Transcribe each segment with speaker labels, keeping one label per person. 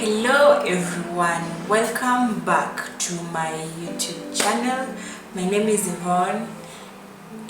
Speaker 1: Hello everyone, welcome back to my YouTube channel. My name is Yvonne,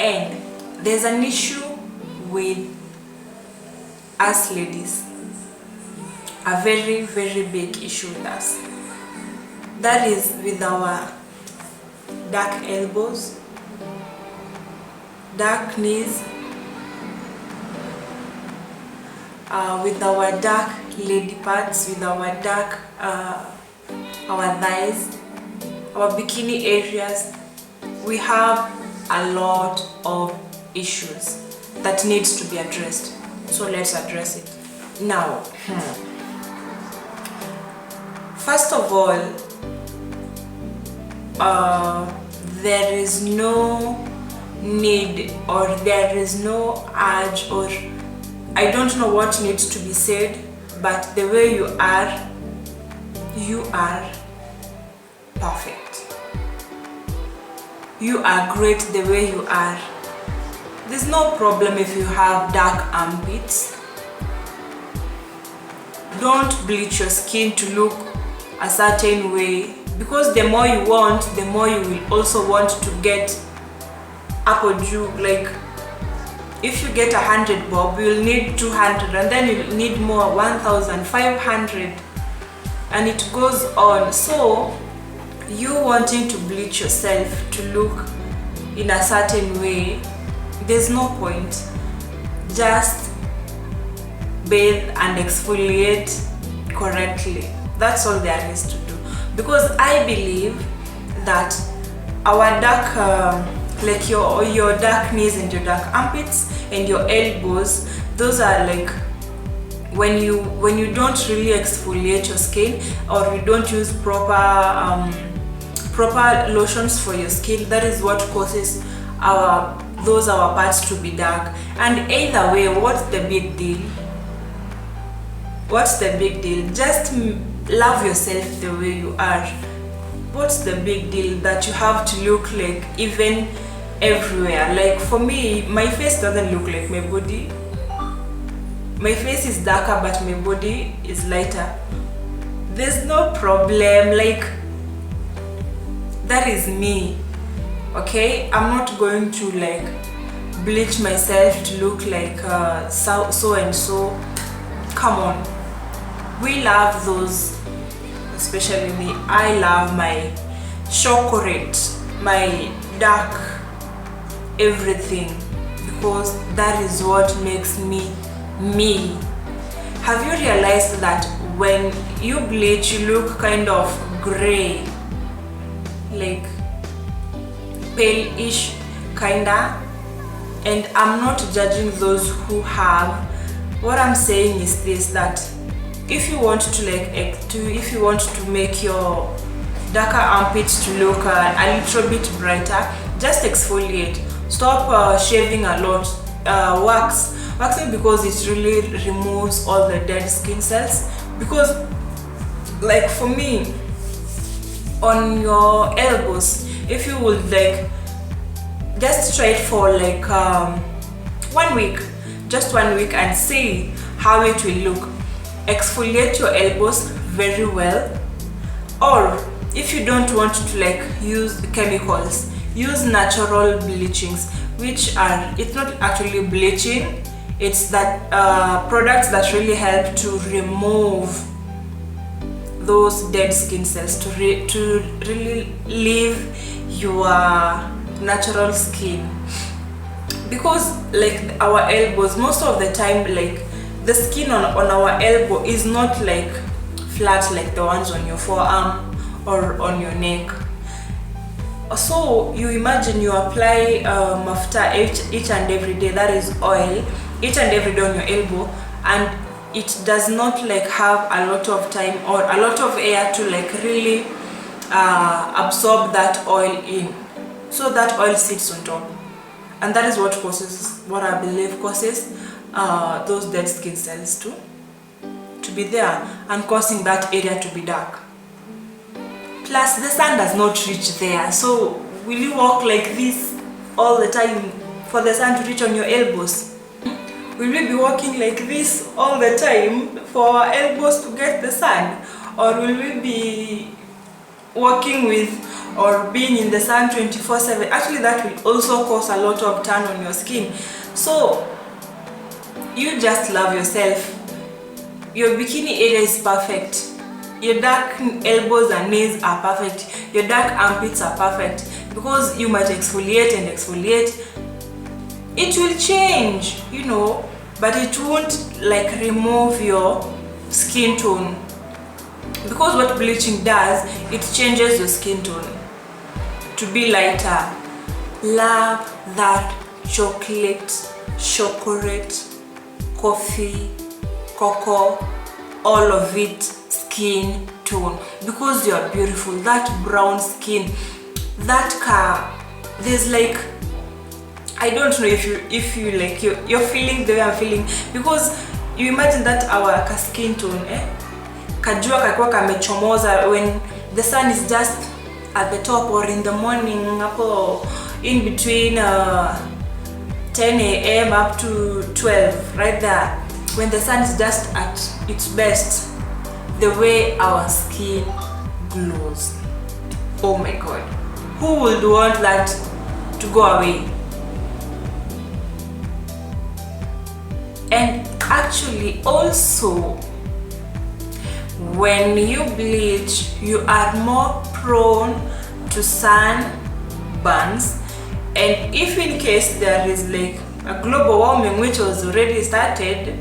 Speaker 1: and there's an issue with us ladies, a very big issue with us. That is with our dark elbows, dark knees, with our dark lady parts, with our dark our thighs, our bikini areas. We have a lot of issues that needs to be addressed, so let's address it now. First of all, there is no need, or there is no urge, or I don't know what needs to be said, but the way you are perfect. You are great the way you are. There's no problem if you have dark armpits. Don't bleach your skin to look a certain way, because the more you want, the more you will also want to get apple juice. Like, if you get 100 bob, you'll need 200, and then you'll need more, 1,500, and it goes on. So you wanting to bleach yourself to look in a certain way, there's no point. Just bathe and exfoliate correctly. That's all there is to do, because I believe that our dark like your dark knees and your dark armpits and your elbows, those are like when you don't really exfoliate your skin, or you don't use proper lotions for your skin. That is what causes our parts to be dark. And either way, what's the big deal? What's the big deal? Just love yourself the way you are. What's the big deal that you have to look like even everywhere? Like, for me, my face doesn't look like my body. My face is darker, but my body is lighter. There's no problem. Like, that is me. Okay, I'm not going to like bleach myself to look like so and so. Come on, we love those, especially me. I love my chocolate, my dark everything, because that is what makes me me. Have you realized that when you bleach, you look kind of gray, like pale-ish kinda? And I'm not judging those who have. What I'm saying is this, that if you want to if you want to make your darker armpits to look a little bit brighter, just exfoliate. Stop shaving a lot. Waxing, because it really removes all the dead skin cells. Because, like, for me, on your elbows, if you would like just try it for like 1 week, just 1 week, and see how it will look. Exfoliate your elbows very well. Or if you don't want to like use chemicals, use natural bleachings, which are, it's not actually bleaching, it's that products that really help to remove those dead skin cells, to really leave your natural skin. Because like our elbows, most of the time, like the skin on our elbow is not like flat like the ones on your forearm or on your neck. So you imagine you apply mafuta each and every day, that is oil, each and every day on your elbow, and it does not like have a lot of time or a lot of air to like really absorb that oil in. So that oil sits on top, and that is what I believe causes those dead skin cells to be there, and causing that area to be dark. Plus, the sun does not reach there. So will you walk like this all the time for the sun to reach on your elbows? Will we be walking like this all the time for our elbows to get the sun? or will we be working with or being in the sun 24/7? Actually, that will also cause a lot of tan on your skin. So you just love yourself. Your bikini area is perfect. Your dark elbows and knees are perfect. Your dark armpits are perfect. Because you might exfoliate and exfoliate, it will change, you know, but it won't like remove your skin tone. Because what bleaching does, it changes your skin tone to be lighter. Love that chocolate, coffee, cocoa, all of it skin tone, because you are beautiful. That brown skin, that car, there's like, I don't know if you like you're feeling the way I'm feeling, because you imagine that our skin tone, kajua kakua kamechomoza when the sun is just at the top, or in the morning hapo in between 10 a.m. up to 12, right there, when the sun is just at its best, the way our skin glows. Oh my god, who would want that to go away? And actually also, when you bleach, you are more prone to sunburns. And if in case there is like a global warming which was already started,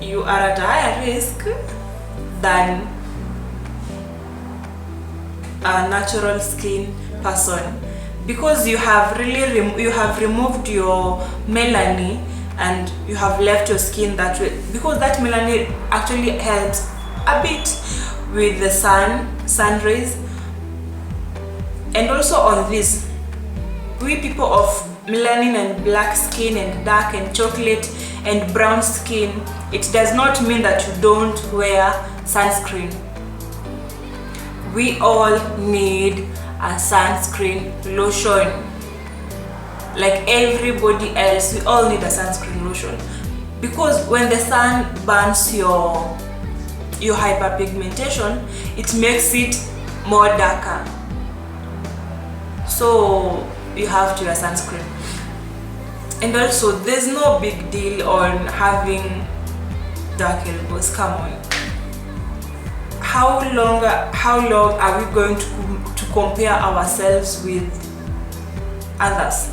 Speaker 1: you are at a higher risk than a natural skin person, because you have really removed your melanin and you have left your skin that way, because that melanin actually helps a bit with the sun rays. And also on this, we people of melanin and black skin and dark and chocolate and brown skin, it does not mean that you don't wear sunscreen. We all need a sunscreen lotion. Like everybody else, we all need a sunscreen lotion, because when the sun burns your hyperpigmentation, it makes it more darker. So you have to wear sunscreen. And also, there's no big deal on having dark elbows. Come on. How long are we going to compare ourselves with others?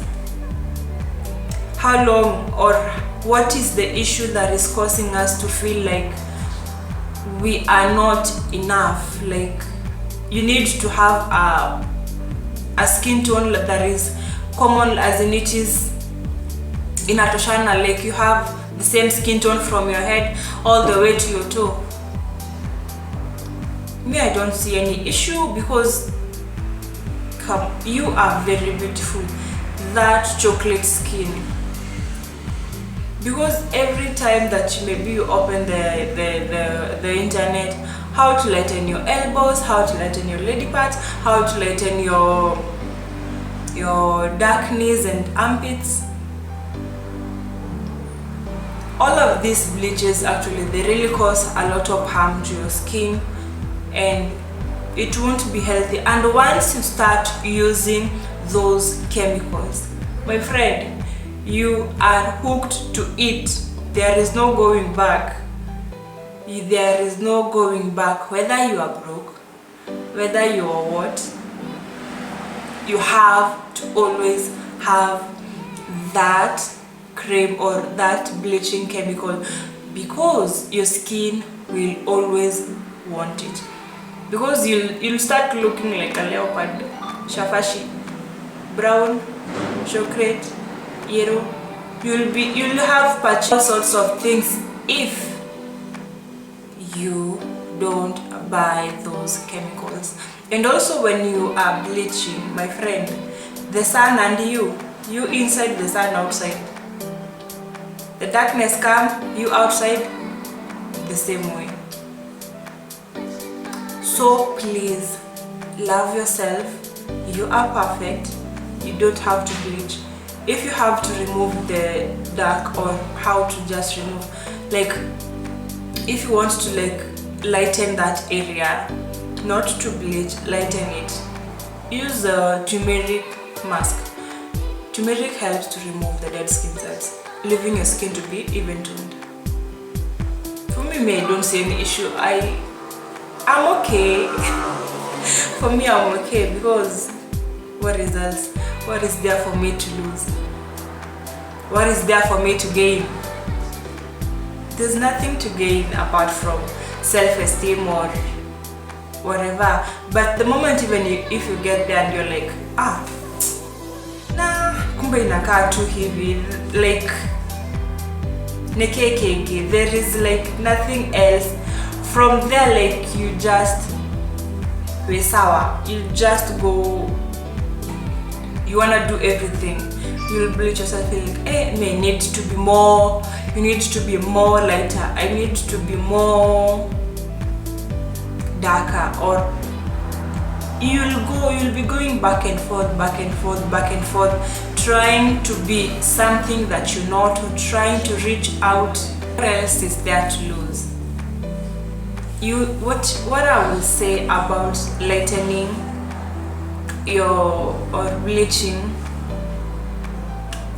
Speaker 1: How long, or what is the issue that is causing us to feel like we are not enough? Like, you need to have a skin tone that is common, as in it is in a toshana, like you have the same skin tone from your head all the way to your toe. Me, I don't see any issue, because you are very beautiful. That chocolate skin, because every time that maybe you open the internet, how to lighten your elbows, how to lighten your lady parts, how to lighten your dark knees and armpits, all of these bleaches actually, they really cause a lot of harm to your skin, and it won't be healthy. And once you start using those chemicals, my friend, you are hooked to it. There is no going back. There is no going back. Whether you are broke, whether you are what, you have to always have that cream or that bleaching chemical, because your skin will always want it. Because you'll start looking like a leopard, shafashi, brown, chocolate, yellow. You'll have patches, all sorts of things, if you don't buy those chemicals. And also, when you are bleaching, my friend, the sun and you inside, the sun outside. The darkness come, you outside, the same way. So please, love yourself. You are perfect. You don't have to bleach. If you have to remove the dark, or how to just remove, like if you want to like lighten that area, not to bleach, lighten it. Use a turmeric mask. Turmeric helps to remove the dead skin cells, leaving your skin to be even toned. For me, I don't see any issue. I'm okay. For me, I'm okay, because what results? What is there for me to lose? What is there for me to gain? There's nothing to gain apart from self-esteem or whatever. But the moment if you get there and you're like, kumbe inakaa tu hivi, like nekekeke, there is like nothing else. From there, like you just wesawa, you just go, you wanna do everything. You'll bleach yourself, feel like, may need to be more, you need to be more lighter, I need to be more darker, or you'll be going back and forth, trying to be something that you're not, or trying to reach out. What else is there to lose? What I will say about lightening or bleaching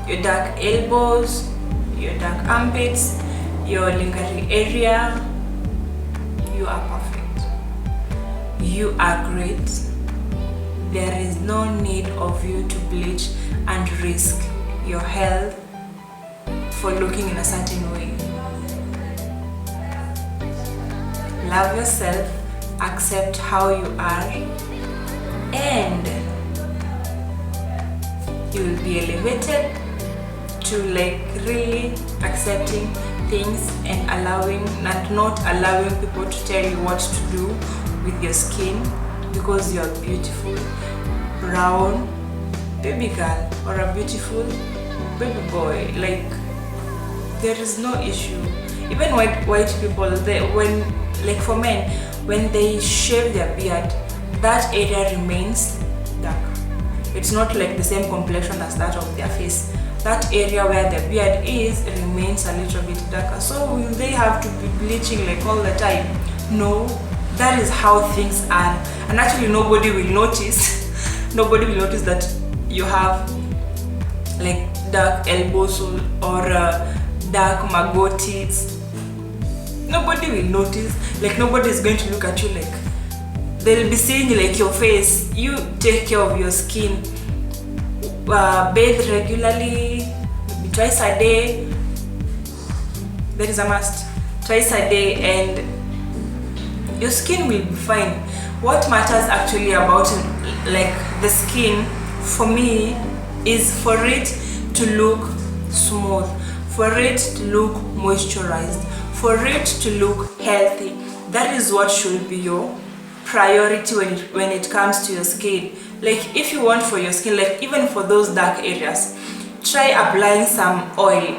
Speaker 1: your dark elbows, your dark armpits, your lingering area, you are perfect. You are great. There is no need of you to bleach and risk your health for looking in a certain way. Love yourself, accept how you are, and you will be elevated to like really accepting things and not allowing people to tell you what to do with your skin, because you're beautiful, brown baby girl or a beautiful baby boy. Like, there is no issue. Even white people, like for men, when they shave their beard, that area remains dark. It's not like the same complexion as that of their face. That area where the beard is remains a little bit darker. So will they have to be bleaching like all the time? No, that is how things are. And actually nobody will notice. Nobody will notice that you have like dark elbows or dark magotis. Nobody will notice. Like, nobody is going to look at you like, they'll be seeing like your face. You take care of your skin. Bathe regularly, maybe twice a day. That is a must. Twice a day, and your skin will be fine. What matters actually about like the skin for me is for it to look smooth, for it to look moisturized, for it to look healthy. That is what should be your priority when it comes to your skin. Like, if you want for your skin, like even for those dark areas, try applying some oil,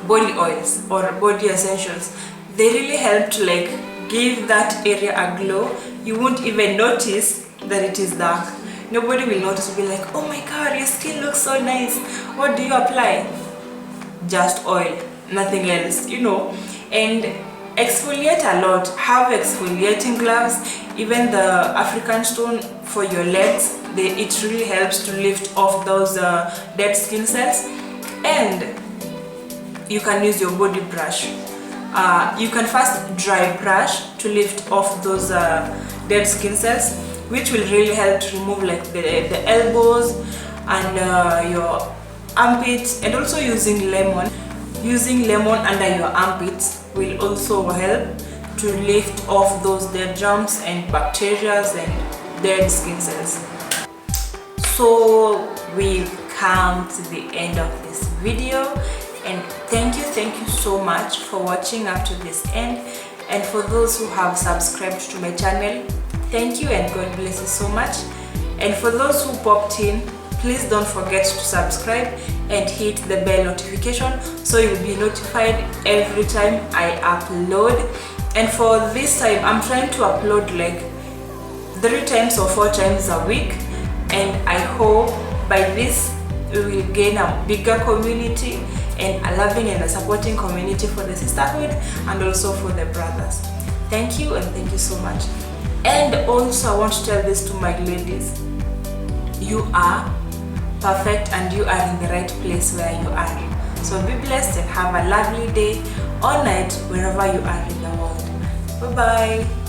Speaker 1: body oils or body essentials. They really help to like give that area a glow. You won't even notice that it is dark. Nobody will notice. Will be like, oh my god, your skin looks so nice. What do you apply? Just oil, nothing else, you know. And exfoliate a lot. Have exfoliating gloves. Even the African stone for your legs, it really helps to lift off those dead skin cells. And you can use your body brush. You can first dry brush to lift off those dead skin cells, which will really help to remove like the elbows and your armpits. And also using lemon under your armpits will also help to lift off those dead germs and bacteria and dead skin cells. So we've come to the end of this video, and thank you so much for watching up to this end. And for those who have subscribed to my channel, thank you and God bless you so much. And for those who popped in, please don't forget to subscribe and hit the bell notification so you'll be notified every time I upload. And for this time, I'm trying to upload like 3 times or 4 times a week, and I hope by this we will gain a bigger community and a loving and a supporting community for the sisterhood and also for the brothers. Thank you, and thank you so much. And also I want to tell this to my ladies. You are perfect and you are in the right place where you are. So be blessed and have a lovely day or night wherever you are in the world. Bye bye.